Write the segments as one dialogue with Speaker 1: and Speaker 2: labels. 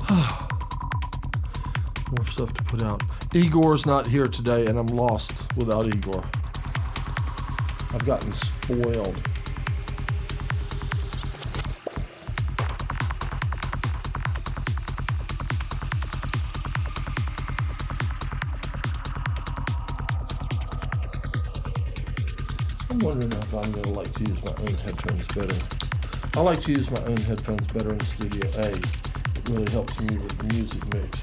Speaker 1: More stuff to put out. Igor's not here today, and I'm lost without Igor. I've gotten spoiled. I'm wondering if I'm going to like to use my own headphones better. I like to use my own headphones better in Studio A. It really helps me with the music mix.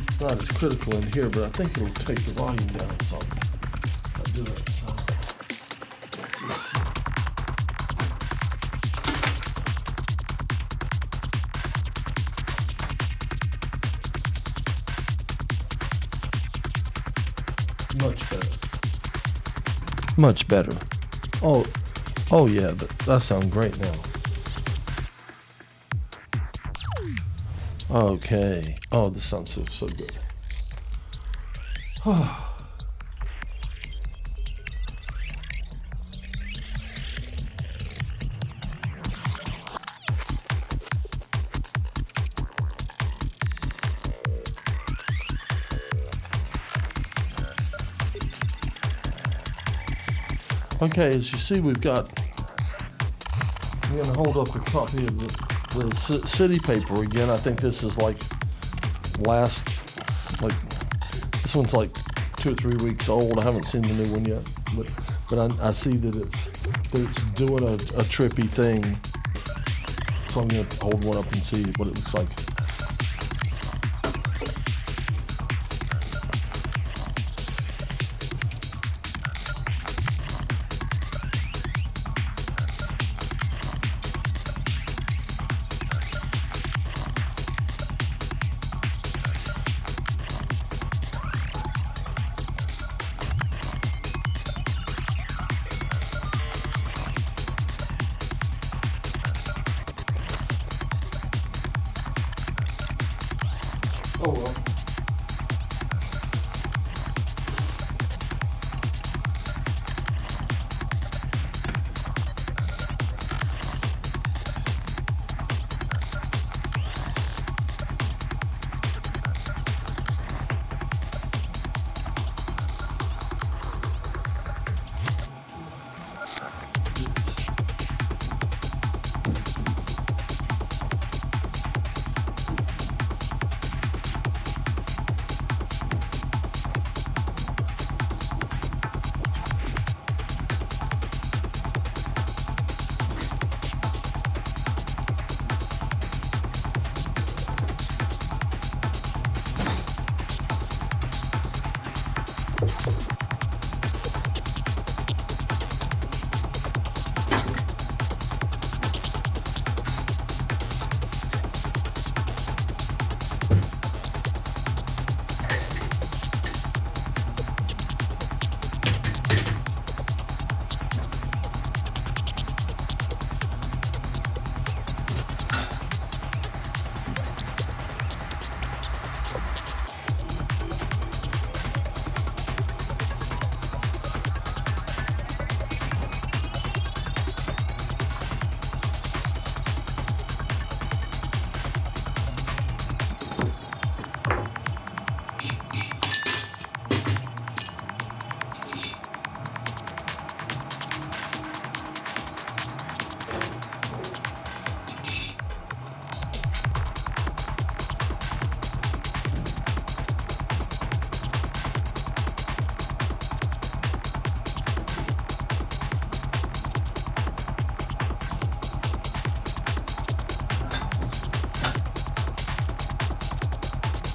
Speaker 1: It's not as critical in here, but I think it'll take the volume down some. If I do it. So much better. Much better. Oh yeah, that sounds great now. Okay. Oh, this sounds so good. Okay, as you see, I'm going to hold up a copy of the city paper again. I think this is this one's like 2 or 3 weeks old. I haven't seen the new one yet, but I see that it's doing a trippy thing. So I'm going to hold one up and see what it looks like. Oh well.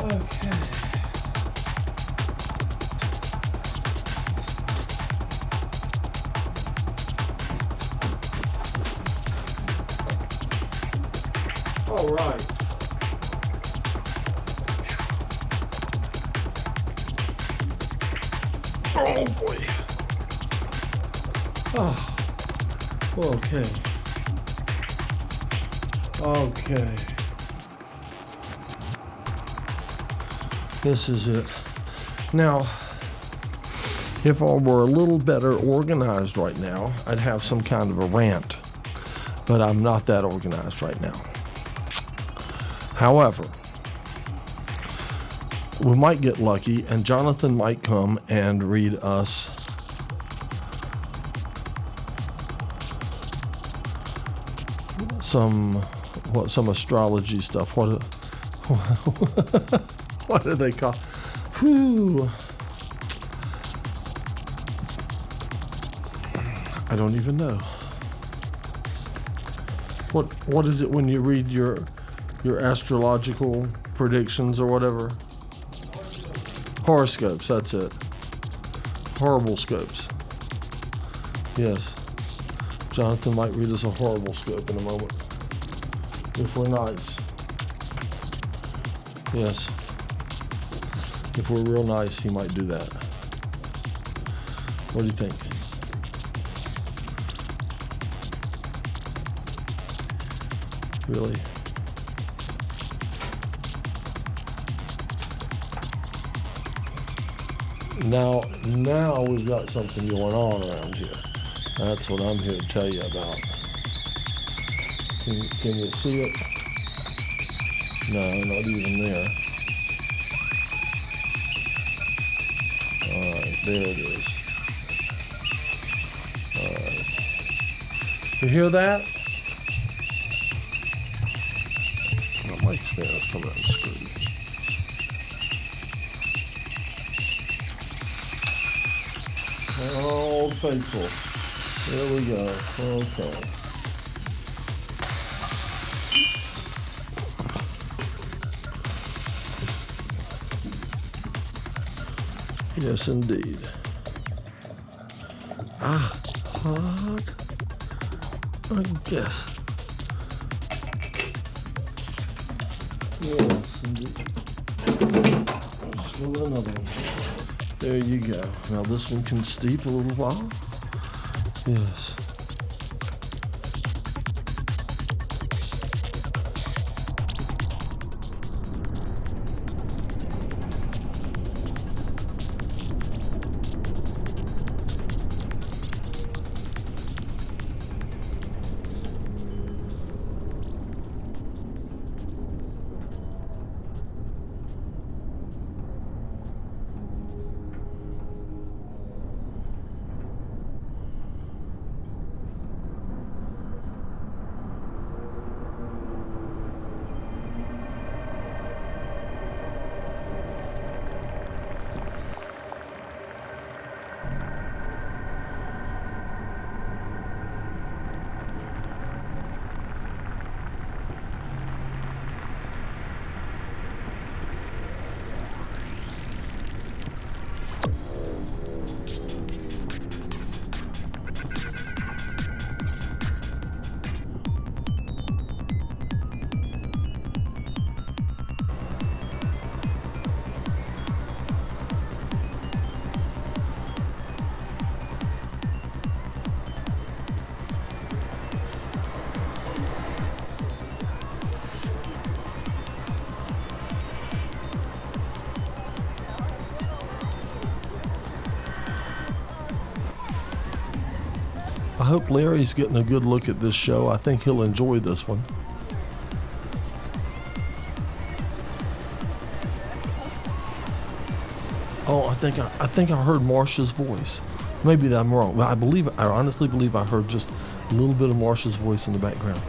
Speaker 1: Okay. All right. Oh boy. Oh. Okay. Okay. This is it. Now, if I were a little better organized right now, I'd have some kind of a rant, but I'm not that organized right now. However, we might get lucky, and Jonathan might come and read us some astrology stuff. What do they call? Whew. I don't even know. What is it when you read your astrological predictions or whatever? Horoscopes, that's it. Horrible scopes. Yes. Jonathan might read us a horrible scope in a moment. If we're nice. Yes. If we're real nice, he might do that. What do you think? Really? Now we've got something going on around here. That's what I'm here to tell you about. Can you see it? No, not even there. Alright, there it is. Alright. You hear that? My mic stand is coming out screwed. Old faithful. There we go. Okay. Yes, indeed. Hot. I guess. Yes, indeed. Let's go with another one. There you go. Now this one can steep a little while. Yes. I hope Larry's getting a good look at this show. I think he'll enjoy this one. Oh, I think I heard Marsha's voice. Maybe I'm wrong. I honestly believe I heard just a little bit of Marsha's voice in the background.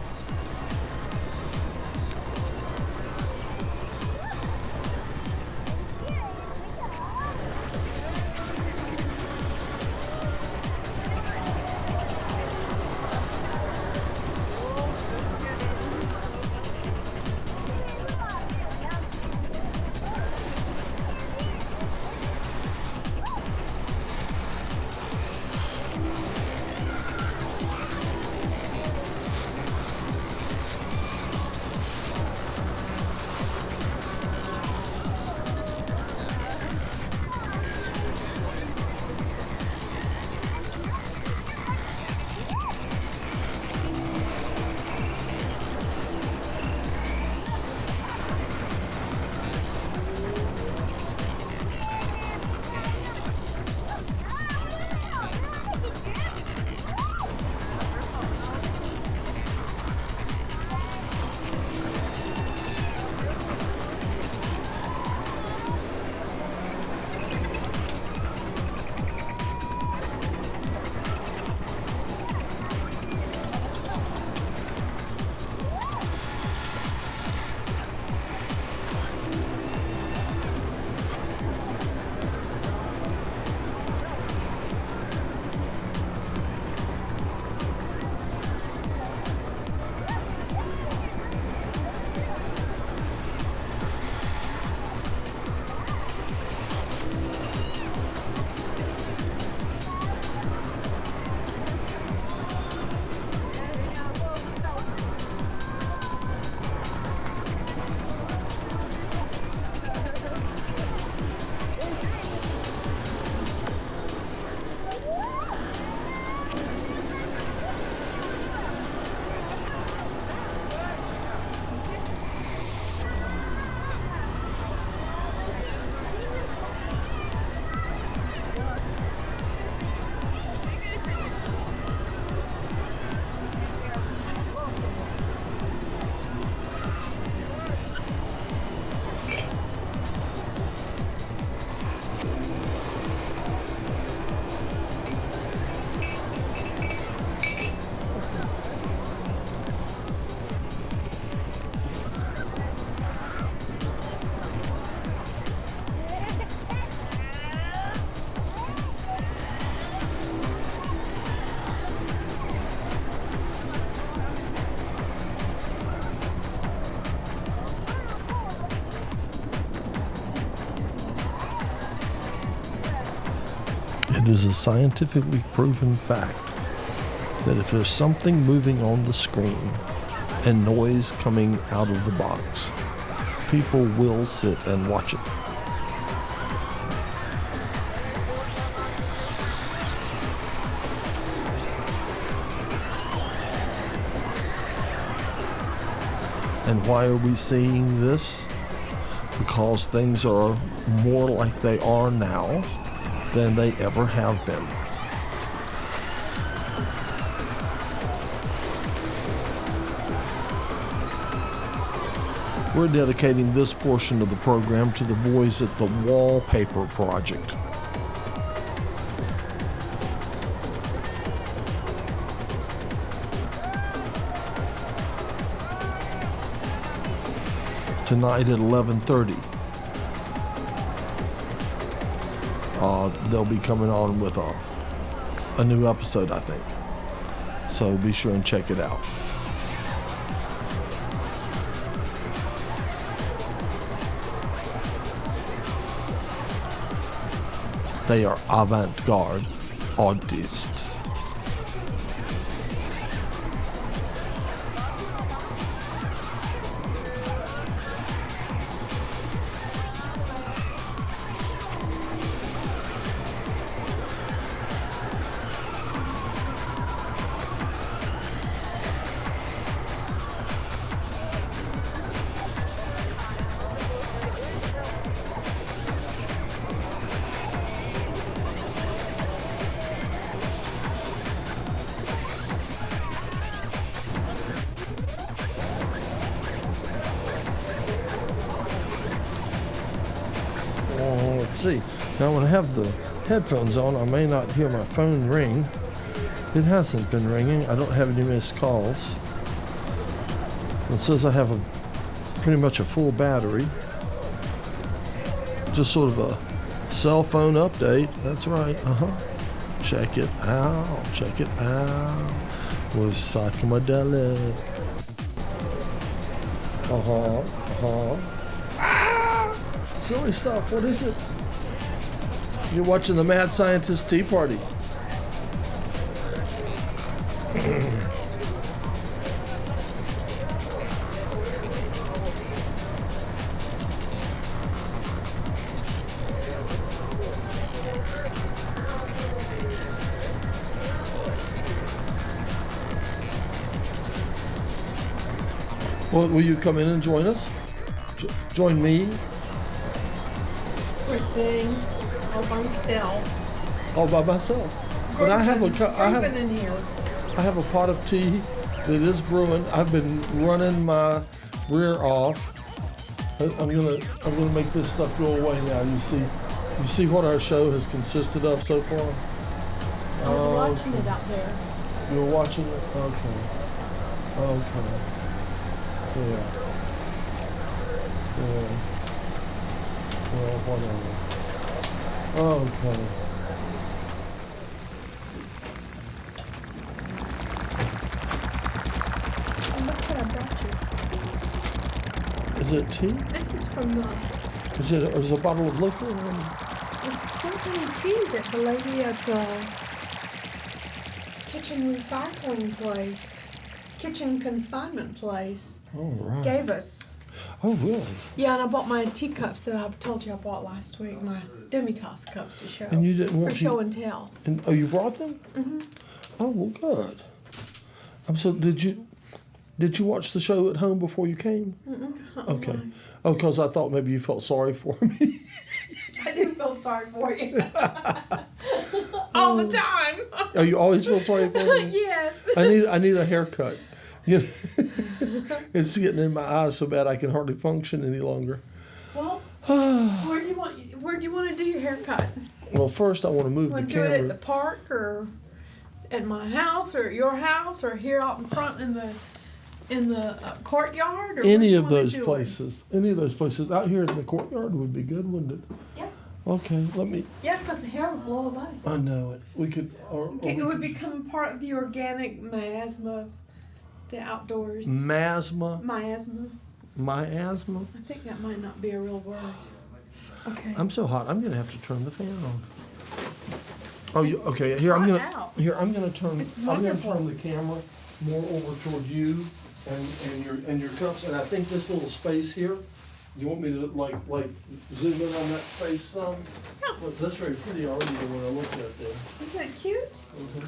Speaker 1: It is a scientifically proven fact that if there's something moving on the screen and noise coming out of the box, people will sit and watch it. And why are we seeing this? Because things are more like they are now than they ever have been. We're dedicating this portion of the program to the boys at the Wallpaper Project. Tonight at 11:30, they'll be coming on with a new episode, I think. So be sure and check it out. They are avant-garde artists. Let's see. Now when I have the headphones on, I may not hear my phone ring. It hasn't been ringing. I don't have any missed calls. It says I have pretty much a full battery. Just sort of a cell phone update. That's right. Check it out. Check it out. With psychedelic. Silly stuff. What is it? You're watching the Mad Scientist Tea Party. Well, will you come in and join us? Join me?
Speaker 2: Poor thing. All by yourself.
Speaker 1: All by myself. But I have a pot of tea that is brewing. I've been running my rear off. I'm gonna make this stuff go away now. You see what our show has consisted of so far?
Speaker 2: I was watching it out there.
Speaker 1: You were watching it? Okay. Yeah. Well, whatever. Okay.
Speaker 2: And look what I brought you.
Speaker 1: Is it tea?
Speaker 2: This is from the...
Speaker 1: Is it a bottle of liquor?
Speaker 2: It's some kind of tea that the lady at the kitchen recycling place, kitchen consignment place, gave us.
Speaker 1: Oh, really?
Speaker 2: Yeah, and I bought my teacups that I told you I bought last week, my demi-tasse cups to show.
Speaker 1: And you didn't want
Speaker 2: for show and tell.
Speaker 1: And you brought them?
Speaker 2: Mm-hmm.
Speaker 1: Oh, well, good. So did you watch the show at home before you came? Okay. Oh, because I thought maybe you felt sorry for me.
Speaker 2: I do feel sorry for you. All the time.
Speaker 1: Oh, you always feel sorry for me?
Speaker 2: Yes.
Speaker 1: I need a haircut. You know, it's getting in my eyes so bad I can hardly function any longer.
Speaker 2: Well, where do you want to do your haircut?
Speaker 1: Well, first I want to move the camera.
Speaker 2: Want to do it at the park or at my house or at your house or here out in front in the courtyard? Or
Speaker 1: any of those places. Any of those places out here in the courtyard would be good, wouldn't it?
Speaker 2: Yeah.
Speaker 1: Okay, let me.
Speaker 2: Yeah, because the hair would blow away.
Speaker 1: I know it. We could.
Speaker 2: It would become part of the organic miasma of the outdoors.
Speaker 1: Miasma.
Speaker 2: Miasma.
Speaker 1: Miasma.
Speaker 2: I think that might not be a real word. Okay.
Speaker 1: I'm so hot. I'm gonna have to turn the fan on. Oh, you, okay. Here I'm
Speaker 2: hot
Speaker 1: gonna
Speaker 2: out.
Speaker 1: I'm gonna turn
Speaker 2: It's
Speaker 1: I'm gonna
Speaker 2: wonderful.
Speaker 1: turn the camera more over toward you and your cups, and I think this little space here. You want me to like zoom in on that space some?
Speaker 2: Yeah.
Speaker 1: Well, that's very pretty already the one I looked at there.
Speaker 2: Isn't that cute?
Speaker 1: Mm-hmm.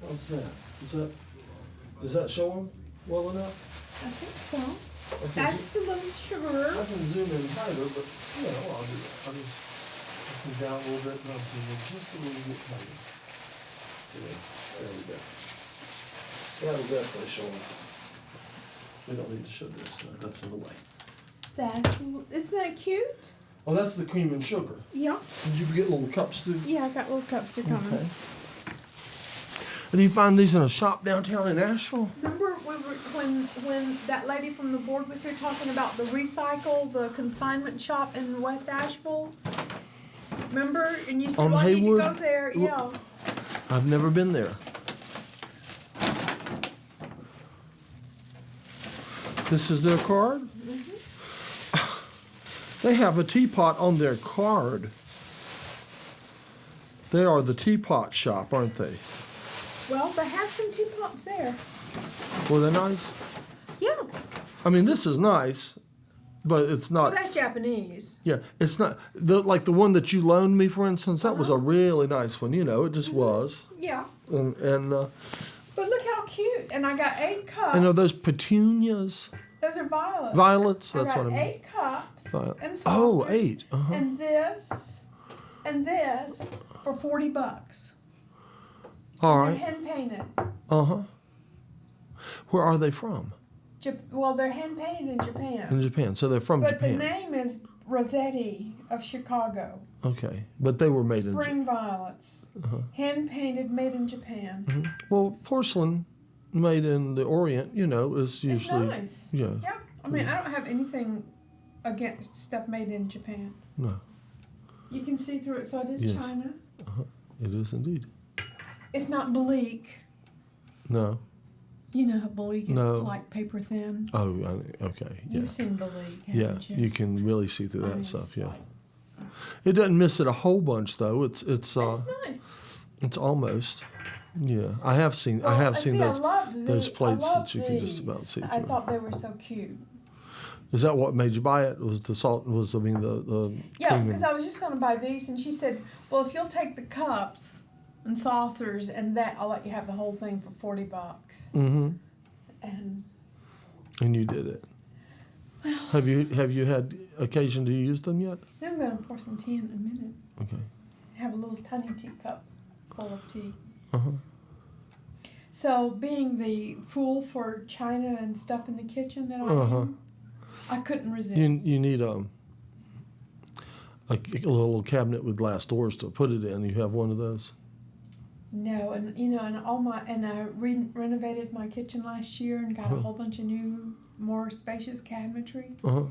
Speaker 1: How's that? Is that showing well enough?
Speaker 2: I think so.
Speaker 1: I can
Speaker 2: That's the little
Speaker 1: I
Speaker 2: sugar.
Speaker 1: can zoom in tighter, but I'll do that. I can down a little bit, and I'll zoom in just a little bit tighter. There we go. That'll definitely show them. We don't need to show this. That's in the way.
Speaker 2: Isn't that cute?
Speaker 1: Oh, that's the cream and sugar.
Speaker 2: Yeah.
Speaker 1: Did you get little cups too?
Speaker 2: Yeah, I got little cups. They're coming.
Speaker 1: Okay. And you find these in a shop downtown in Asheville?
Speaker 2: Remember when that lady from the board was here talking about the consignment shop in West Asheville? Remember? And you said,
Speaker 1: On
Speaker 2: well, I need to
Speaker 1: Haywood?
Speaker 2: go there. Yeah.
Speaker 1: I've never been there. This is their card? They have a teapot on their card. They are the teapot shop, aren't they?
Speaker 2: Well, they have some teapots there.
Speaker 1: Were they nice?
Speaker 2: Yeah.
Speaker 1: I mean, this is nice, but it's
Speaker 2: Well,
Speaker 1: not.
Speaker 2: that's Japanese.
Speaker 1: Yeah, it's not like the one that you loaned me, for instance. That was a really nice one. You know, it just was.
Speaker 2: Yeah.
Speaker 1: And
Speaker 2: But look how cute. And I got 8 cups.
Speaker 1: are those petunias?
Speaker 2: Those are violets.
Speaker 1: Violets. That's
Speaker 2: I got
Speaker 1: what I mean.
Speaker 2: 8 cups and saucers.
Speaker 1: Oh, 8. Uh-huh.
Speaker 2: And this for $40.
Speaker 1: All
Speaker 2: They're
Speaker 1: right.
Speaker 2: hand painted.
Speaker 1: Uh-huh. Where are they from?
Speaker 2: Well, they're hand painted in Japan.
Speaker 1: In Japan. So they're from
Speaker 2: But
Speaker 1: Japan.
Speaker 2: the name is Rossetti of Chicago.
Speaker 1: Okay. But they were made in
Speaker 2: Spring violets. Hand painted, made in Japan.
Speaker 1: Japan. Well, porcelain made in the Orient, you know, is usually.
Speaker 2: It's nice.
Speaker 1: Yeah.
Speaker 2: Yeah. I mean, I don't have anything against stuff made in Japan.
Speaker 1: No.
Speaker 2: You can see through it, so it is
Speaker 1: Yes.
Speaker 2: China.
Speaker 1: It is indeed.
Speaker 2: It's not bleak.
Speaker 1: No.
Speaker 2: You know how bleak is
Speaker 1: No.
Speaker 2: like paper thin?
Speaker 1: Oh, okay. Yeah.
Speaker 2: You've seen bleak,
Speaker 1: Yeah.
Speaker 2: haven't you?
Speaker 1: You can really see through
Speaker 2: I
Speaker 1: that
Speaker 2: mean,
Speaker 1: stuff.
Speaker 2: it's
Speaker 1: Yeah.
Speaker 2: like-
Speaker 1: It doesn't miss it a whole bunch though. It's
Speaker 2: It's nice.
Speaker 1: it's almost. Yeah. I have seen
Speaker 2: Well,
Speaker 1: seen
Speaker 2: I
Speaker 1: those
Speaker 2: loved
Speaker 1: those
Speaker 2: these.
Speaker 1: plates
Speaker 2: I
Speaker 1: that you can just about
Speaker 2: these.
Speaker 1: see
Speaker 2: I
Speaker 1: through.
Speaker 2: thought they were so cute.
Speaker 1: Is that what made you buy it? Was the salt? Was I mean the
Speaker 2: Yeah,
Speaker 1: cream
Speaker 2: because
Speaker 1: and-
Speaker 2: I was just going to buy these, and she said, well, if you'll take the cups and saucers and that, I'll let you have the whole thing for $40.
Speaker 1: Mhm.
Speaker 2: And
Speaker 1: And you did it. Have you had occasion to use them yet?
Speaker 2: then I'm going to pour some tea in a minute.
Speaker 1: Okay.
Speaker 2: Have a little tiny teacup full of tea.
Speaker 1: Uh-huh.
Speaker 2: So, being the fool for china and stuff in the kitchen that I am, I couldn't resist.
Speaker 1: You need a little cabinet with glass doors to put it in. You have one of those?
Speaker 2: No, and I renovated my kitchen last year and got a whole bunch of new, more spacious cabinetry.
Speaker 1: Uh-huh.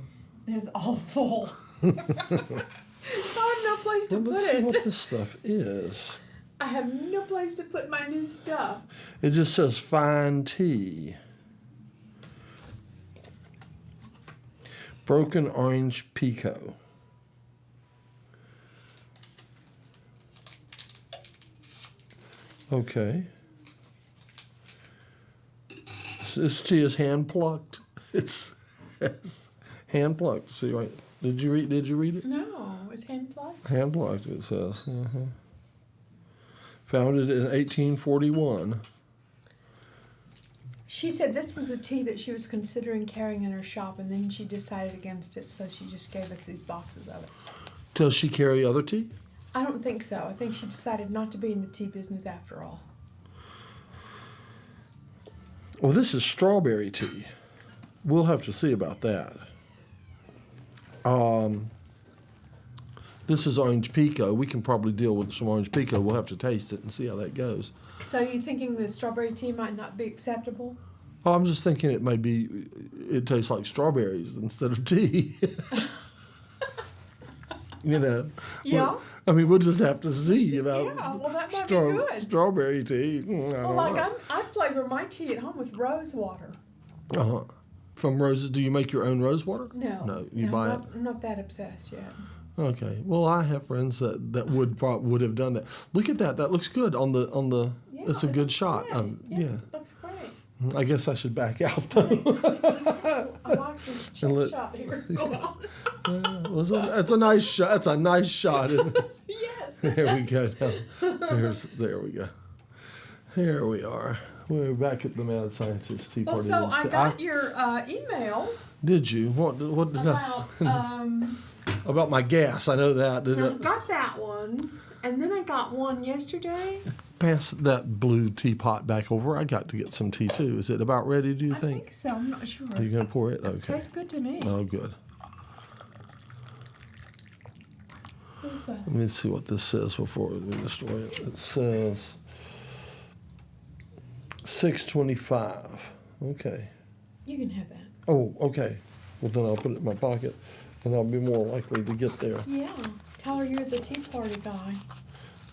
Speaker 2: And it's all full. So I have no place to
Speaker 1: Well, let's
Speaker 2: put
Speaker 1: see
Speaker 2: it.
Speaker 1: what this stuff is.
Speaker 2: I have no place to put my new stuff.
Speaker 1: It just says fine tea. Broken orange pico. Okay. This tea is hand plucked. It's hand plucked. See, right? Did you read it?
Speaker 2: No, it's hand plucked.
Speaker 1: Hand plucked. It says. Founded in 1841.
Speaker 2: She said this was a tea that she was considering carrying in her shop, and then she decided against it, so she just gave us these boxes of it.
Speaker 1: Does she carry other tea?
Speaker 2: I don't think so. I think she decided not to be in the tea business after all.
Speaker 1: Well, this is strawberry tea. We'll have to see about that. This is orange pico. We can probably deal with some orange pico. We'll have to taste it and see how that goes.
Speaker 2: So you thinking the strawberry tea might not be acceptable?
Speaker 1: Oh, I'm just thinking it tastes like strawberries instead of tea. You know?
Speaker 2: Yeah.
Speaker 1: We'll just have to see about
Speaker 2: Yeah, well, that might be good.
Speaker 1: strawberry tea. I don't
Speaker 2: Well, like
Speaker 1: know.
Speaker 2: I flavor my tea at home with rose water.
Speaker 1: Uh-huh. from roses. Do you make your own rose water?
Speaker 2: No.
Speaker 1: No, you buy it.
Speaker 2: I'm not that obsessed yet.
Speaker 1: Okay. Well, I have friends that would have done that. Look at that. That looks good on the.
Speaker 2: Yeah,
Speaker 1: it's a good shot.
Speaker 2: Yeah, it looks great.
Speaker 1: I guess I should back out though.
Speaker 2: I like this chest shot here going on.
Speaker 1: That's a nice shot. That's a nice shot, isn't it?
Speaker 2: Yes.
Speaker 1: There we go. There we go. Here we are. We're back at the Mad Scientist Tea
Speaker 2: Well,
Speaker 1: Party.
Speaker 2: so I got your email
Speaker 1: Did you? What did I say? About my gas? I know that.
Speaker 2: I got that one, and then I got one yesterday.
Speaker 1: Pass that blue teapot back over. I got to get some tea too. Is it about ready? Do you
Speaker 2: I think so. I'm not sure.
Speaker 1: Are you gonna pour it? Okay.
Speaker 2: It tastes good to me.
Speaker 1: Oh, good.
Speaker 2: Who's that?
Speaker 1: Let me see what this says before we destroy it. It says 625. Okay.
Speaker 2: You can have that.
Speaker 1: Oh, okay. Well, then I'll put it in my pocket, and I'll be more likely to get there.
Speaker 2: Yeah. Tell her you're the tea party guy.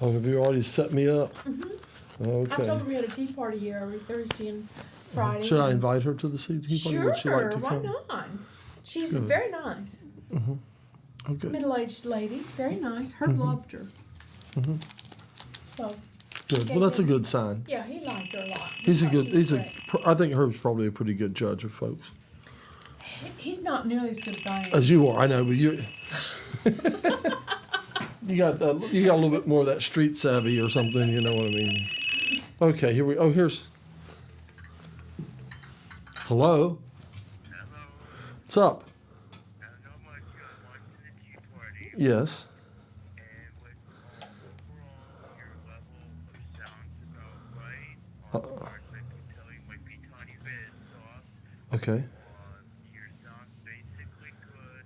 Speaker 1: Oh, have you already set me up?
Speaker 2: Mm-hmm.
Speaker 1: Okay.
Speaker 2: I told her we had a tea party here every Thursday and Friday.
Speaker 1: Should I invite her to the tea party?
Speaker 2: Sure.
Speaker 1: Would she like to
Speaker 2: Why
Speaker 1: come?
Speaker 2: not? She's
Speaker 1: Good.
Speaker 2: very nice.
Speaker 1: Mm-hmm. Okay.
Speaker 2: Middle-aged lady. Very nice. Herb loved her.
Speaker 1: Mm-hmm.
Speaker 2: So.
Speaker 1: Good. Well, that's a good sign.
Speaker 2: Yeah, he liked her a lot.
Speaker 1: I think Herb's probably a pretty good judge of folks.
Speaker 2: He's not nearly as good as I am.
Speaker 1: As you are, I know, but you. You got a little bit more of that street savvy or something, you know what I mean? Okay, here we. Oh, here's. Hello.
Speaker 3: Hello.
Speaker 1: What's up?
Speaker 3: Not much. I'm watching the tea party.
Speaker 1: Yes.
Speaker 3: And with overall your level of sound's about right. On parts I can tell you might be tiny bit soft.
Speaker 1: Okay.
Speaker 3: Your sound's basically good,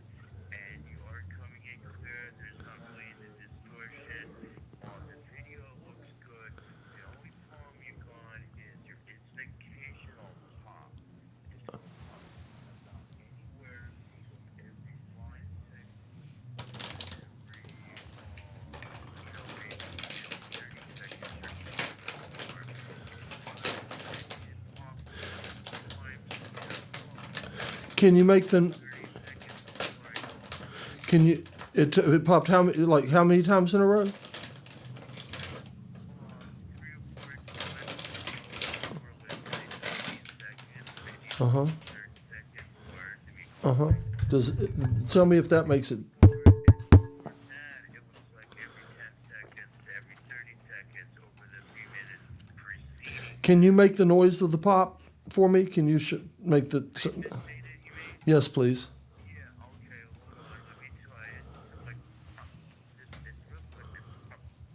Speaker 3: and you are coming in clear. There's not really any distortion. The video looks good. The only problem you got is it's an occasional pop. Just a pop. Anywhere every 5 seconds.
Speaker 1: Can you make them? Can you? It popped how many times in a row? Uh huh. Uh huh. Tell me if that makes it. Can you make the noise of the pop for me? Can you make the? Yes, please.
Speaker 3: Yeah, okay, hold on, let me try it. Like, it's real quick. It's almost,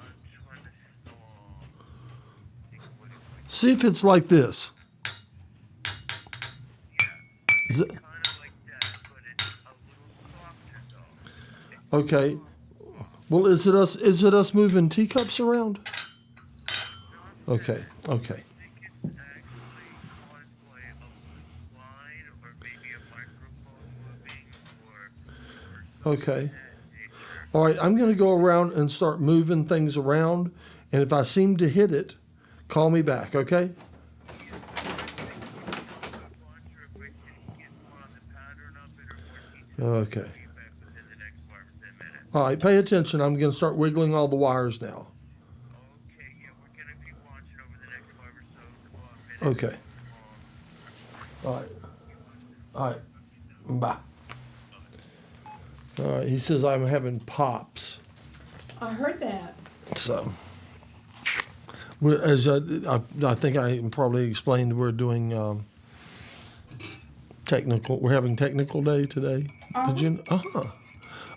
Speaker 3: I'm trying to, think what it would
Speaker 1: See if it's like this. Is it?
Speaker 3: kind of like that, but it's a little softer though.
Speaker 1: Okay. Well, is it us moving teacups around? Okay. Okay.
Speaker 3: I think it's actually caused by a loose line or maybe a microphone moving or
Speaker 1: Okay. All right. I'm going to go around and start moving things around, and if I seem to hit it, call me back. Okay. Okay. All right. Pay attention. I'm going to start wiggling all the wires now.
Speaker 3: Okay, yeah, we're going to be watching over the next 5 or so minutes.
Speaker 1: Okay. All right. All right. Bye. All right. He says I'm having pops.
Speaker 2: I heard that.
Speaker 1: So, as I think I probably explained, we're doing technical. We're having technical day today. Did you?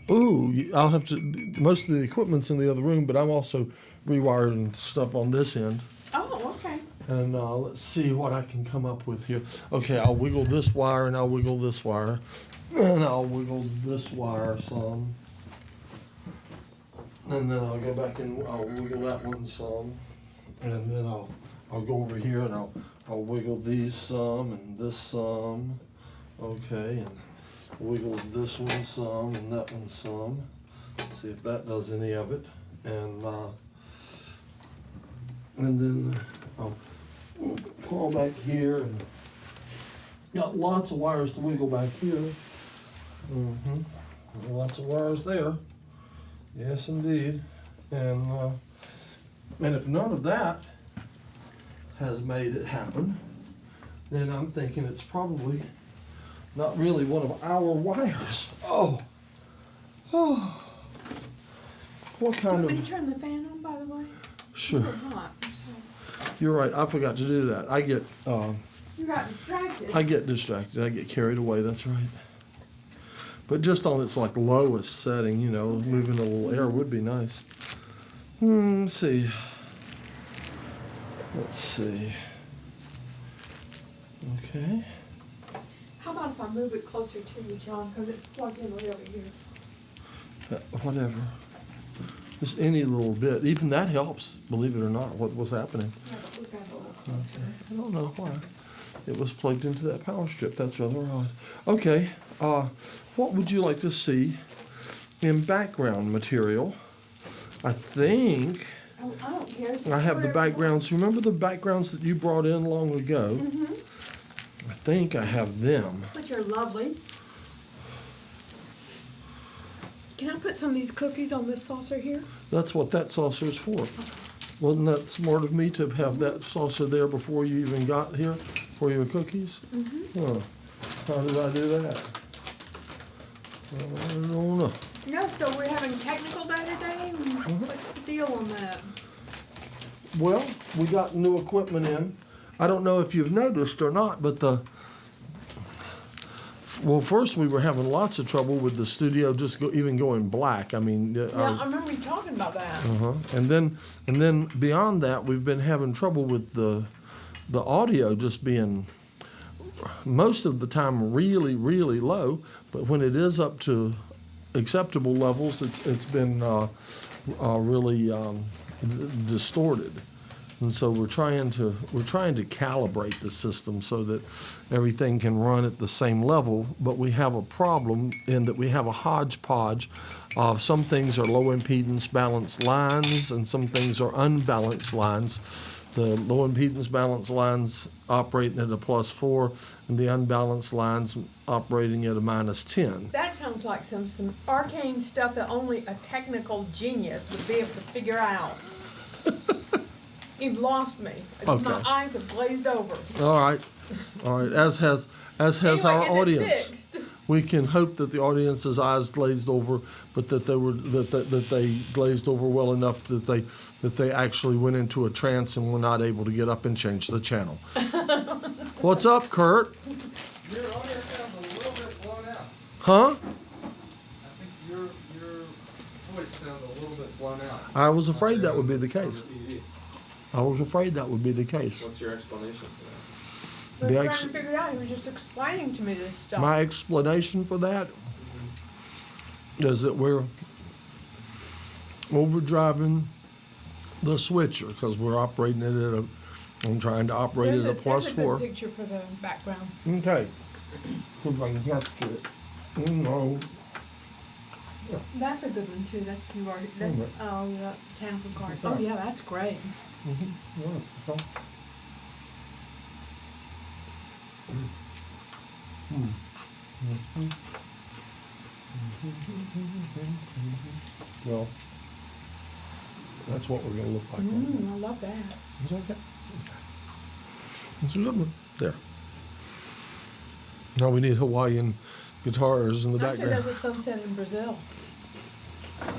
Speaker 1: Ooh, I'll have to. Most of the equipment's in the other room, but I'm also rewiring stuff on this end.
Speaker 2: Oh, okay.
Speaker 1: And let's see what I can come up with here. Okay, I'll wiggle this wire and I'll wiggle this wire, and I'll wiggle this wire some. And then I'll go back and I'll wiggle that one some, and then I'll go over here and I'll wiggle these some and this some, okay, and wiggle this one some and that one some. See if that does any of it, and then I'll crawl back here, and got lots of wires to wiggle back here. Lots of wires there. Yes, indeed. And if none of that has made it happen, then I'm thinking it's probably not really one of our wires. Oh. What kind
Speaker 2: Want me
Speaker 1: of?
Speaker 2: to turn the fan on, by the way?
Speaker 1: Sure.
Speaker 2: It's hot. I'm sorry.
Speaker 1: You're right. I forgot to do that. I get
Speaker 2: You got distracted.
Speaker 1: I get distracted. I get carried away. That's right. But just on its like lowest setting, you know, moving a little air would be nice. Let's see. Okay.
Speaker 2: How about if I move it closer to you, John, because it's plugged in way over here.
Speaker 1: Whatever. Just any little bit. Even that helps, believe it or not, what was happening.
Speaker 2: Yeah, but we've got a little closer.
Speaker 1: I don't know why. It was plugged into that power strip. That's rather odd. Okay. What would you like to see in background material? I think
Speaker 2: Oh, I don't care. It's
Speaker 1: I have the
Speaker 2: whatever you want.
Speaker 1: backgrounds. Remember the backgrounds that you brought in long ago? I think I have them.
Speaker 2: But you're lovely. Can I put some of these cookies on this saucer here?
Speaker 1: That's what that saucer is for. Wasn't that smart of me to have that saucer there before you even got here for your cookies? Huh. How did I do that? I don't know.
Speaker 2: Yeah, so we're having technical day today? What's the deal on that?
Speaker 1: Well, we got new equipment in. I don't know if you've noticed or not, but first we were having lots of trouble with the studio just even going black. I mean,
Speaker 2: Yeah, I remember you talking about that.
Speaker 1: and then beyond that, we've been having trouble with the audio just being most of the time really, really low. But when it is up to acceptable levels, it's been really distorted. And so we're trying to calibrate the system so that everything can run at the same level. But we have a problem in that we have a hodgepodge of some things are low impedance balanced lines and some things are unbalanced lines. The low impedance balanced lines operating at a +4 and the unbalanced lines operating at a -10.
Speaker 2: That sounds like some arcane stuff that only a technical genius would be able to figure out. You've lost me.
Speaker 1: Okay.
Speaker 2: My eyes have glazed over.
Speaker 1: All right. As has
Speaker 2: Anyway,
Speaker 1: our
Speaker 2: is it
Speaker 1: audience.
Speaker 2: fixed?
Speaker 1: We can hope that the audience's eyes glazed over, but that they glazed over well enough that they actually went into a trance and were not able to get up and change the channel. What's up, Kurt?
Speaker 4: Your audio sounds a little bit blown out.
Speaker 1: Huh?
Speaker 4: I think your voice sounds a little bit blown out.
Speaker 1: I was afraid that would be the
Speaker 4: On
Speaker 1: case.
Speaker 4: the TV.
Speaker 1: I was afraid that would be the case.
Speaker 4: What's your explanation for that?
Speaker 2: We're
Speaker 1: The
Speaker 2: trying
Speaker 1: ex-
Speaker 2: to figure it out. He was just explaining to me this stuff.
Speaker 1: My explanation for that is that we're overdriving the switcher because we're operating it at I'm trying to operate it at a
Speaker 2: There's a
Speaker 1: +4.
Speaker 2: good picture for the background.
Speaker 1: Okay. See if I can capture it. No.
Speaker 2: That's a good one too. That's you already. That's
Speaker 1: Right.
Speaker 2: yeah, Tampa card.
Speaker 1: Right.
Speaker 2: Oh yeah, that's great.
Speaker 1: Well, that's what we're going to look like. right now.
Speaker 2: I love that.
Speaker 1: Is that okay? It's a good one. There. Now we need Hawaiian guitars in the
Speaker 2: Actually,
Speaker 1: background.
Speaker 2: there's a sunset in Brazil. I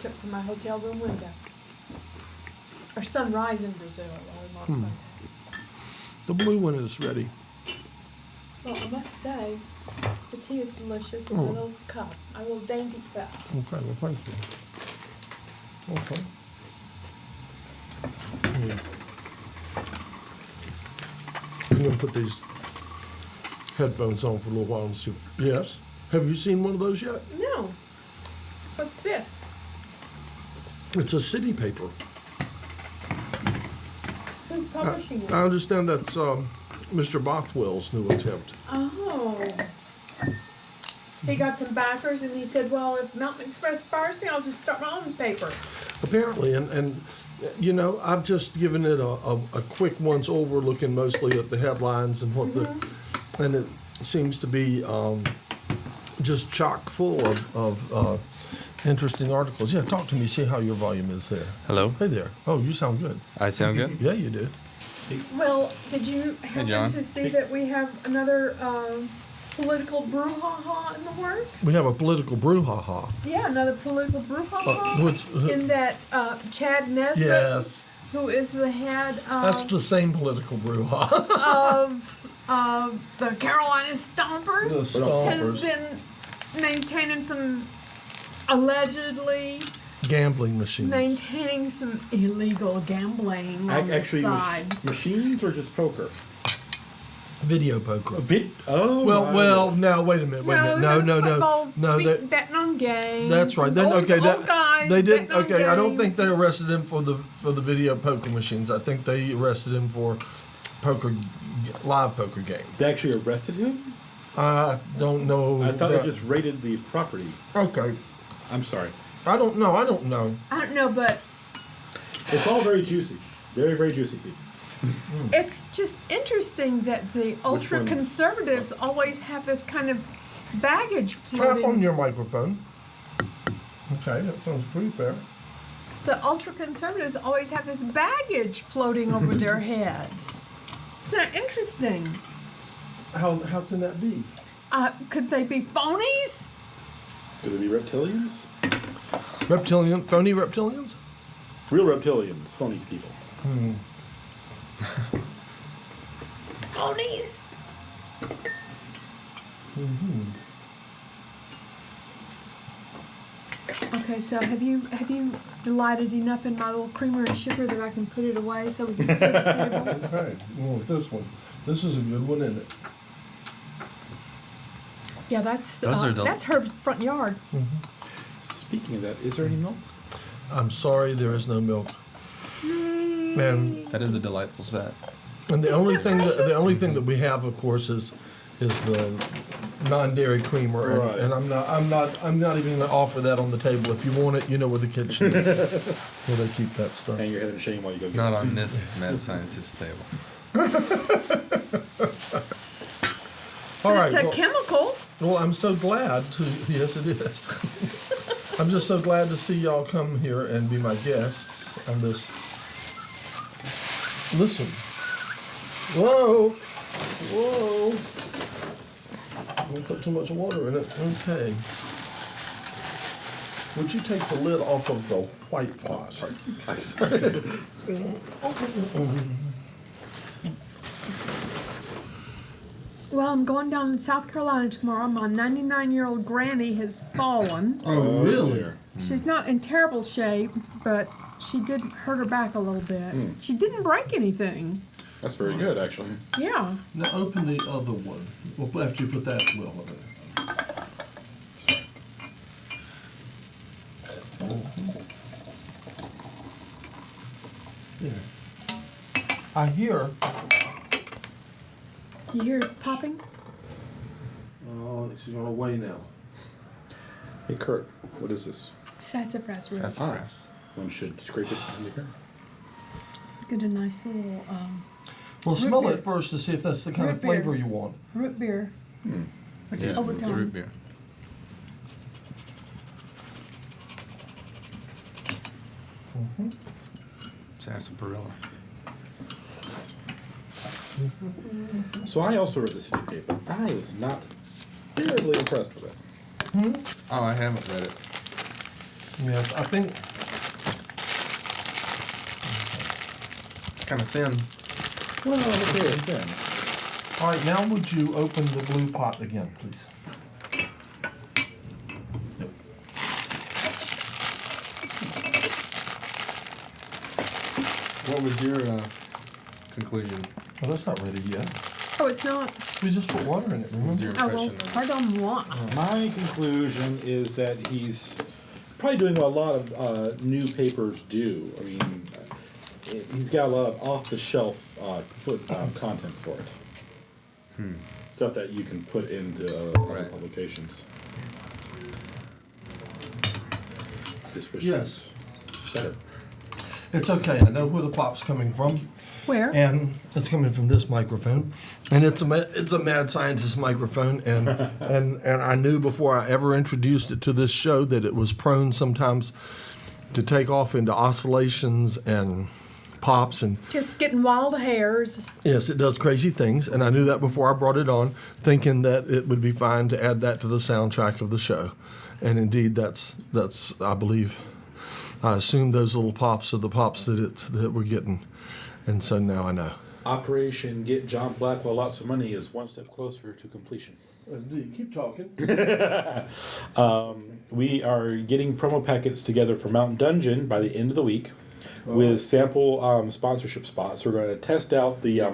Speaker 2: took from my hotel room window. Or sunrise in Brazil, rather not sunset.
Speaker 1: The blue one is ready.
Speaker 2: Well, I must say, the tea is delicious in a
Speaker 1: Oh.
Speaker 2: little cup, a little dainty cup.
Speaker 1: Okay, well, thank you. Okay. I'm going to put these headphones on for a little while and see. Yes? Have you seen one of those yet?
Speaker 2: No. What's this?
Speaker 1: It's a city paper.
Speaker 2: Who's publishing it?
Speaker 1: I understand that's Mr. Bothwell's new attempt.
Speaker 2: Oh. He got some backers, and he said, "Well, if Mountain Express fires me, I'll just start my own paper."
Speaker 1: Apparently, and you know, I've just given it a quick once over, looking mostly at the headlines and what and it seems to be just chock full of interesting articles. Yeah, talk to me. See how your volume is there.
Speaker 5: Hello.
Speaker 1: Hey there. Oh, you sound good.
Speaker 5: I sound good?
Speaker 1: Yeah, you do.
Speaker 2: Well, did you happen
Speaker 5: John.
Speaker 2: to see that we have another political brouhaha in the works?
Speaker 1: We have a political brouhaha.
Speaker 2: Yeah, another political brouhaha. In that Chad Nesbitt,
Speaker 1: Yes,
Speaker 2: who is the head
Speaker 1: that's the same political brouhaha.
Speaker 2: of the Carolina Stompers,
Speaker 1: The Stompers.
Speaker 2: has been maintaining some, allegedly
Speaker 1: Gambling machines.
Speaker 2: maintaining some illegal gambling on the
Speaker 6: Actually,
Speaker 2: side.
Speaker 6: machines or just poker?
Speaker 1: Video poker.
Speaker 6: Oh,
Speaker 1: Well, now wait a minute. No.
Speaker 2: Betting on games.
Speaker 1: That's right. Then
Speaker 2: Old
Speaker 1: okay,
Speaker 2: guys
Speaker 1: they didn't.
Speaker 2: betting on
Speaker 1: Okay, I don't
Speaker 2: games.
Speaker 1: think they arrested him for the video poker machines. I think they arrested him for live poker game.
Speaker 6: They actually arrested him?
Speaker 1: I don't know.
Speaker 6: I thought
Speaker 1: that.
Speaker 6: they just raided the property.
Speaker 1: Okay,
Speaker 6: I'm sorry.
Speaker 1: I don't know.
Speaker 2: I don't know, but
Speaker 6: It's all very juicy. Very, very juicy, people.
Speaker 2: it's just interesting that the ultra
Speaker 6: one?
Speaker 2: conservatives always have this kind of baggage
Speaker 1: tap on
Speaker 2: floating.
Speaker 1: your microphone. Okay, that sounds pretty fair.
Speaker 2: The ultra conservatives always have this baggage floating over their heads. Isn't that interesting?
Speaker 1: How can that be?
Speaker 2: Could they be phonies?
Speaker 6: Could it be reptilians?
Speaker 1: Phony reptilians?
Speaker 6: Real reptilians, phony people.
Speaker 2: Phonies? Okay, so have you delighted enough in my little creamer and sugar that I can put it away so we can put it at the table?
Speaker 1: Okay, well, this one. This is a good one, isn't it?
Speaker 2: Yeah, that's
Speaker 5: Those are
Speaker 2: that's Herb's front yard.
Speaker 6: Speaking of that, is there any milk?
Speaker 1: I'm sorry, there is no milk. And
Speaker 5: That is a delightful set.
Speaker 1: the only thing that we have, of course, is the non-dairy creamer, and,
Speaker 6: Right.
Speaker 1: and I'm not even going to offer that on the table. If you want it, you know where the kitchen is, where they keep that stuff.
Speaker 6: Hang your head in shame while you go get
Speaker 5: Not
Speaker 6: it.
Speaker 5: on this mad scientist table.
Speaker 1: All right.
Speaker 2: It's a chemical.
Speaker 1: Well, I'm so glad to. Yes, it is. I'm just so glad to see y'all come here and be my guests on this. Listen. Whoa. Don't put too much water in it. Okay. Would you take the lid off of the white pot?
Speaker 2: Well, I'm going down to South Carolina tomorrow. My 99-year-old granny has fallen.
Speaker 1: Oh, really?
Speaker 6: dear.
Speaker 2: She's not in terrible shape, but she did hurt her back a little bit. She didn't break anything.
Speaker 6: That's very good, actually.
Speaker 2: Yeah.
Speaker 1: Now open the other one. Well, after you put that well in it. There. I hear.
Speaker 2: You hear us popping?
Speaker 1: Oh, she's on her way now.
Speaker 6: Hey, Kurt, what is this?
Speaker 2: Sassafras root.
Speaker 5: Sassafras.
Speaker 6: One should scrape it into your hair.
Speaker 2: Get a nice little
Speaker 1: Well,
Speaker 2: Root
Speaker 1: smell
Speaker 2: beer.
Speaker 1: it first to see if that's the kind of
Speaker 2: Root beer.
Speaker 1: flavor you want.
Speaker 2: root beer.
Speaker 5: Yeah, it's
Speaker 2: Overtone.
Speaker 5: root beer. Sarsaparilla.
Speaker 6: So I also read the city paper. I was not terribly impressed with it.
Speaker 5: Oh, I haven't read it.
Speaker 1: Yes, I think.
Speaker 5: It's kind of thin.
Speaker 6: Well, okay, then.
Speaker 1: All right, now would you open the blue pot again, please? Yep.
Speaker 5: What was your conclusion?
Speaker 1: Well, that's not ready yet.
Speaker 2: Oh, it's not.
Speaker 1: We just put water in it,
Speaker 5: What was your
Speaker 1: remember?
Speaker 2: Oh, well,
Speaker 5: impression of it?
Speaker 2: pardon moi.
Speaker 6: My conclusion is that he's probably doing what a lot of new papers do. I mean, he's got a lot of off-the-shelf content for it. Stuff that you can put into other
Speaker 5: Right.
Speaker 6: publications. this was
Speaker 1: Yes.
Speaker 6: better.
Speaker 1: It's okay. I know where the pop's coming from.
Speaker 2: Where?
Speaker 1: And it's coming from this microphone, and it's a mad scientist microphone, and and I knew before I ever introduced it to this show that it was prone sometimes to take off into oscillations and pops, and
Speaker 2: Just getting wild hairs.
Speaker 1: yes, it does crazy things, and I knew that before I brought it on, thinking that it would be fine to add that to the soundtrack of the show, and indeed that's I believe, I assume those little pops are the pops that we're getting. And so now I know.
Speaker 6: Operation Get John Blackwell Lots of Money is one step closer to completion.
Speaker 1: Keep talking.
Speaker 6: We are getting promo packets together for Mountain Dungeon by the end of the week with sample sponsorship spots. We're going to test out the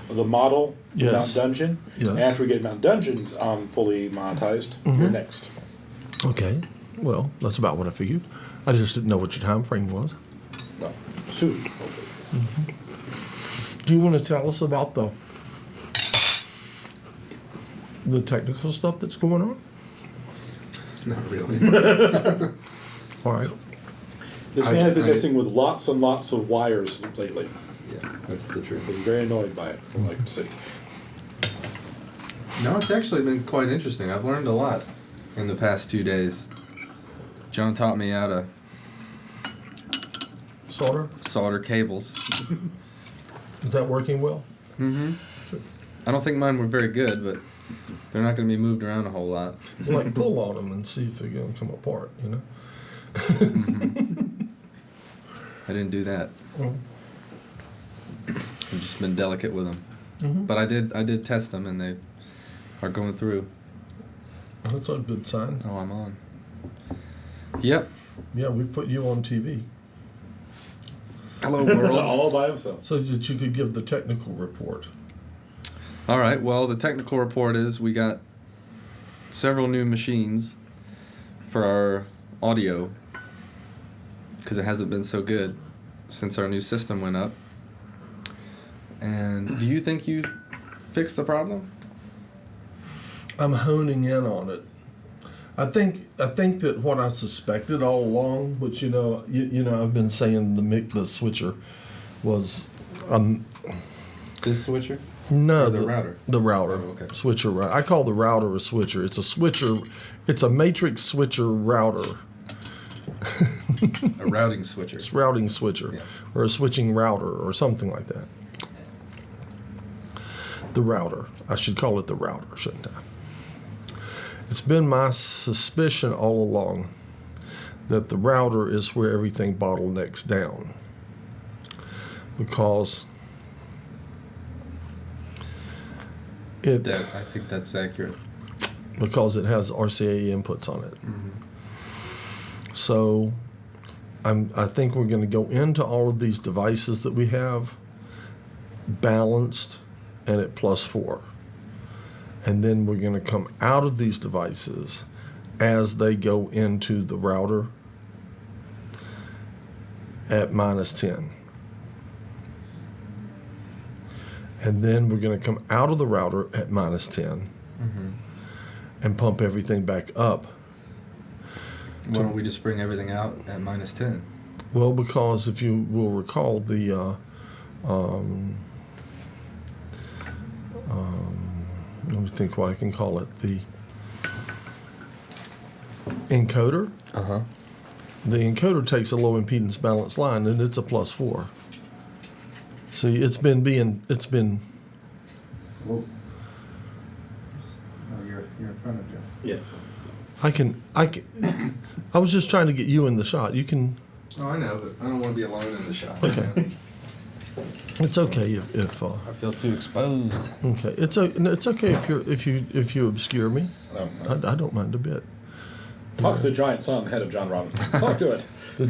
Speaker 6: model
Speaker 1: Yes.
Speaker 6: Mountain Dungeon.
Speaker 1: Yes.
Speaker 6: And after we get Mountain Dungeons fully monetized, you're next.
Speaker 1: Okay. Well, that's about what I figured. I just didn't know what your time frame was.
Speaker 6: Well, soon.
Speaker 1: Do you want to tell us about the technical stuff that's going on?
Speaker 5: Not really.
Speaker 1: All right.
Speaker 6: This man has been messing with lots and lots of wires lately.
Speaker 5: Yeah, that's the truth.
Speaker 6: Been very annoyed by it, from what I can see.
Speaker 5: No, it's actually been quite interesting. I've learned a lot in the past 2 days. John taught me how to solder cables.
Speaker 1: Is that working well?
Speaker 5: I don't think mine were very good, but they're not going to be moved around a whole lot.
Speaker 1: Like pull on them and see if they're going to come apart, you know?
Speaker 5: I didn't do that.
Speaker 1: Mm.
Speaker 5: I've just been delicate with them.
Speaker 1: Mhm.
Speaker 5: But I did test them, and they are going through.
Speaker 1: That's a good sign.
Speaker 5: Oh, I'm on. Yep.
Speaker 1: Yeah, we put you on TV
Speaker 5: Hello, world.
Speaker 6: All by himself.
Speaker 1: so that you could give the technical report.
Speaker 5: All right. Well, the technical report is we got several new machines for our audio because it hasn't been so good since our new system went up. And do you think you fixed the problem?
Speaker 1: I'm honing in on it. I think that what I suspected all along, which you know I've been saying the switcher was
Speaker 5: This switcher?
Speaker 1: no
Speaker 5: Or the router?
Speaker 1: The router.
Speaker 5: Oh, okay.
Speaker 1: Switcher. I call the router a switcher. It's a switcher. It's a matrix switcher router.
Speaker 5: A routing switcher.
Speaker 1: It's routing switcher,
Speaker 5: Yeah.
Speaker 1: or a switching router, or something like that. The router. I should call it the router, shouldn't I? It's been my suspicion all along that the router is where everything bottlenecks down. Because
Speaker 5: I think that's accurate.
Speaker 1: because it has RCA inputs on it. So I think we're going to go into all of these devices that we have balanced and at +4. And then we're going to come out of these devices as they go into the router at -10. And then we're going to come out of the router at -10 and pump everything back up.
Speaker 5: Why don't we just bring everything out at -10?
Speaker 1: Well, because if you will recall, let me think what I can call it. The encoder.
Speaker 5: Uh-huh.
Speaker 1: The encoder takes a low impedance balance line, and it's a +4. See, it's been.
Speaker 5: Whoa. Oh, you're in front of John.
Speaker 6: Yes.
Speaker 1: I can. I was just trying to get you in the shot. You can.
Speaker 5: Oh, I know, but I don't want to be alone in the shot.
Speaker 1: Okay. It's okay if
Speaker 5: I feel too exposed.
Speaker 1: okay. It's okay if you obscure me. I don't mind a bit.
Speaker 6: Talk to the giant son, head of John Robinson. Talk to it.
Speaker 1: The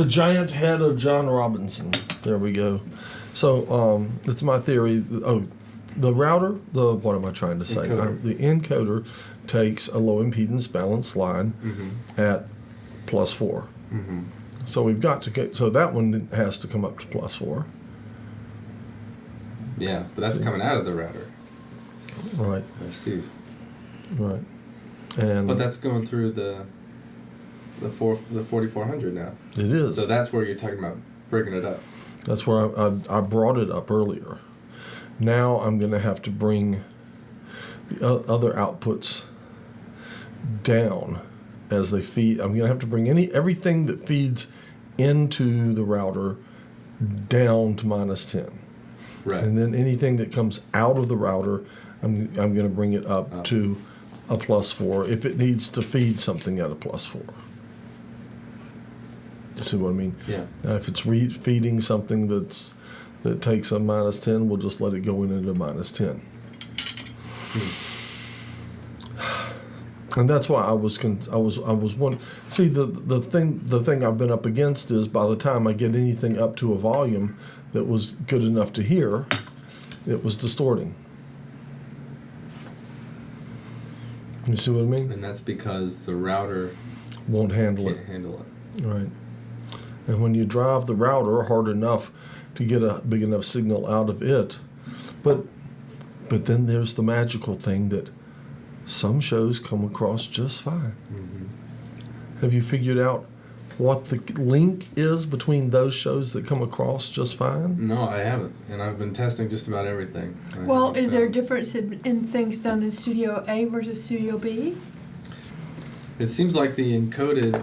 Speaker 1: giant head of John Robinson. There we go. So it's my theory. The router. What am I trying to say?
Speaker 5: Encoder.
Speaker 1: The encoder takes a low impedance balance line at +4. So we've got to get. So that one has to come up to +4.
Speaker 5: Yeah, but that's coming out of the router.
Speaker 1: Right.
Speaker 5: I see.
Speaker 1: Right. And
Speaker 5: But that's going through the the 4400 now.
Speaker 1: It is.
Speaker 5: So that's where you're talking about breaking it up.
Speaker 1: That's where I brought it up earlier. Now I'm going to have to bring the other outputs down as they feed. I'm going to have to bring everything that feeds into the router down to -10.
Speaker 5: Right.
Speaker 1: And then anything that comes out of the router, I'm going to bring it up to a +4 if it needs to feed something at a +4. You see what I mean?
Speaker 5: Yeah.
Speaker 1: Now, if it's feeding something that takes a -10, we'll just let it go in at a -10. And that's why I was one. See, the thing I've been up against is by the time I get anything up to a volume that was good enough to hear, it was distorting. You see what I mean?
Speaker 5: And that's because the router
Speaker 1: Won't handle it.
Speaker 5: can't handle it.
Speaker 1: Right. And when you drive the router hard enough to get a big enough signal out of it, but then there's the magical thing that some shows come across just fine.
Speaker 5: Mm-hmm.
Speaker 1: Have you figured out what the link is between those shows that come across just fine?
Speaker 5: No, I haven't, and I've been testing just about everything.
Speaker 2: Well, is there a difference in things done in Studio A versus Studio B?
Speaker 5: It seems like the encoded,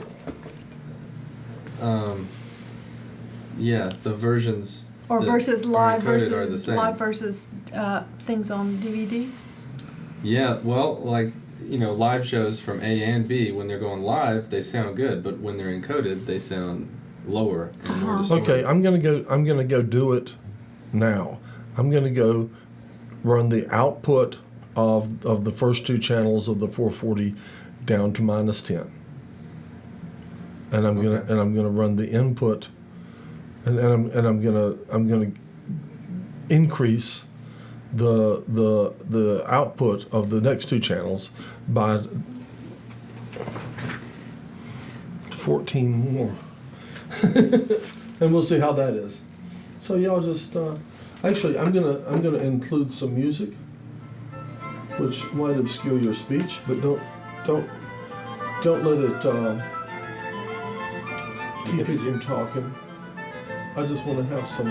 Speaker 5: the versions.
Speaker 2: Or
Speaker 5: that
Speaker 2: versus
Speaker 5: are
Speaker 2: live
Speaker 5: encoded are the
Speaker 2: versus
Speaker 5: same.
Speaker 2: live versus things on DVD?
Speaker 5: Yeah, well, like, live shows from A and B, when they're going live, they sound good, but when they're encoded, they sound lower and more distorted.
Speaker 1: Okay, I'm gonna go do it now. I'm gonna go run the output of the first two channels of the 440 down to -10. And I'm gonna run the input and I'm gonna increase the output of the next two channels by 14 more. And we'll see how that is. So y'all just actually I'm gonna include some music which might obscure your speech, but don't let it keep you from talking. I just want to have some.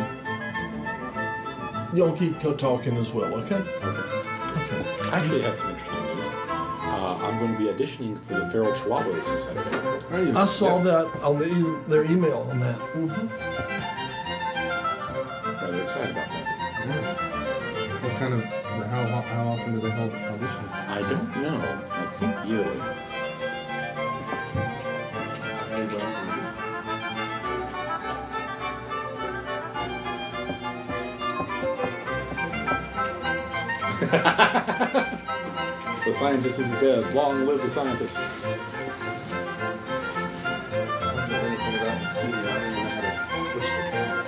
Speaker 1: Y'all keep talking as well, okay? Okay.
Speaker 6: Actually, I have some interesting news. I'm going to be auditioning for the Feral Chihuahuas this Saturday.
Speaker 1: I saw that on their email on that.
Speaker 6: Rather excited about that.
Speaker 5: What kind of, how often do they hold auditions?
Speaker 6: I don't know. I think yearly. The scientist is dead. Long live the scientist.
Speaker 5: I don't know anything about the studio. I don't even know how to switch the camera.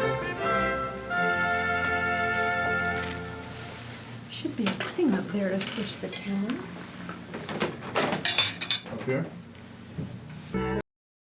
Speaker 2: Should be a thing up there to switch the cameras.
Speaker 5: Up here?